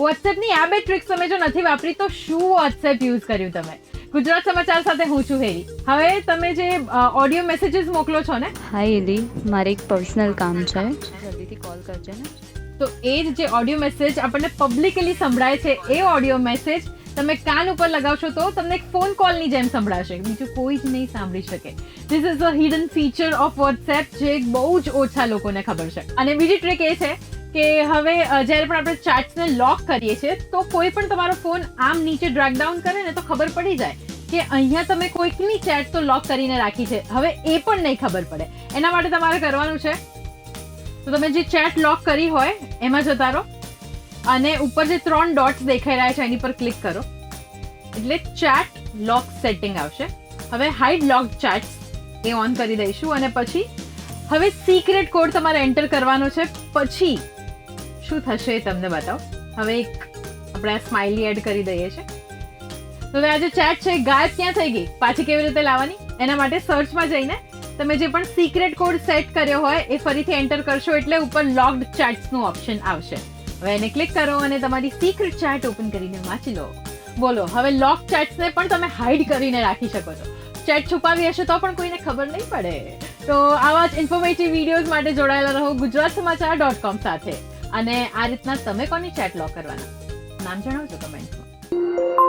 વોટ્સએપની આ બે ટ્રિક્સ તમે જો નથી વાપરી તો શું વોટ્સએપ યુઝ કર્યું તમે? ગુજરાત સમાચાર સાથે હું છું હેરી. હવે તમે જે ઓડિયો મેસેજીસ મોકલો છો ને, હાય એલી, મારે એક પર્સનલ કામ છે, જલ્દીથી કોલ કરજે ને. તો એ જ જે ઓડિયો મેસેજ આપણને પબ્લિકલી સંભળાય છે, એ ઓડિયો મેસેજ તમે કાન ઉપર લગાવશો તો તમને એક ફોન કોલની જેમ સંભળાશે, બીજું કોઈ જ નહીં સાંભળી શકે. This is a hidden feature of WhatsApp જે બહુ જ ઓછા લોકોને ખબર છે. અને બીજી ટ્રીક એ છે કે હવે જ્યારે પણ આપણે ચેટ્સને લોક કરીએ છીએ તો કોઈ પણ તમારો ફોન આમ નીચે ડ્રેગ ડાઉન કરે ને તો ખબર પડી જાય કે અહીંયા તમે કોઈકની ચેટ તો લોક કરીને રાખી છે. હવે એ પણ નહીં ખબર પડે. એના માટે તમારે કરવાનું છે, તો તમે જે ચેટ લોક કરી હોય એમાં જતા રહો અને ઉપર જે 3 ડોટ્સ દેખાઈ રહ્યા છે એની પર ક્લિક કરો એટલે ચેટ લોક સેટિંગ આવશે. હવે hide lock chats A on કરી દઈશું અને પછી હવે સિક્રેટ કોડ તમારે એન્ટર કરવાનો છે. પછી શું થશે એ તમને બતાવો. હવે એક આપણે આ સ્માઇલી એડ કરી દઈએ છીએ. તો હવે આ જે ચેટ છે એ ગાયબ ક્યાં થઈ ગઈ, પાછી કેવી રીતે લાવવાની? એના માટે સર્ચમાં જઈને તમે જે પણ સિક્રેટ કોડ સેટ કર્યો હોય એ ફરીથી એન્ટર કરશો એટલે ઉપર લોક્ડ ચેટ્સનું ઓપ્શન આવશે. હવે એને ક્લિક કરો અને તમારી સિક્રેટ ચેટ ઓપન કરીને વાંચી લો. બોલો, હવે લોક ચેટ્સને પણ તમે હાઇડ કરીને રાખી શકો છો. ચેટ છુપાવી હશે તો પણ કોઈને ખબર નહીં પડે. તો આવા જ ઇન્ફોર્મેટિવ વિડીયોઝ માટે જોડાયેલા રહો gujaratsamachar.com સાથે. અને આ રીતના તમે કોની ચેટ લોક કરવાના નામ જણાવજો કમેન્ટમાં.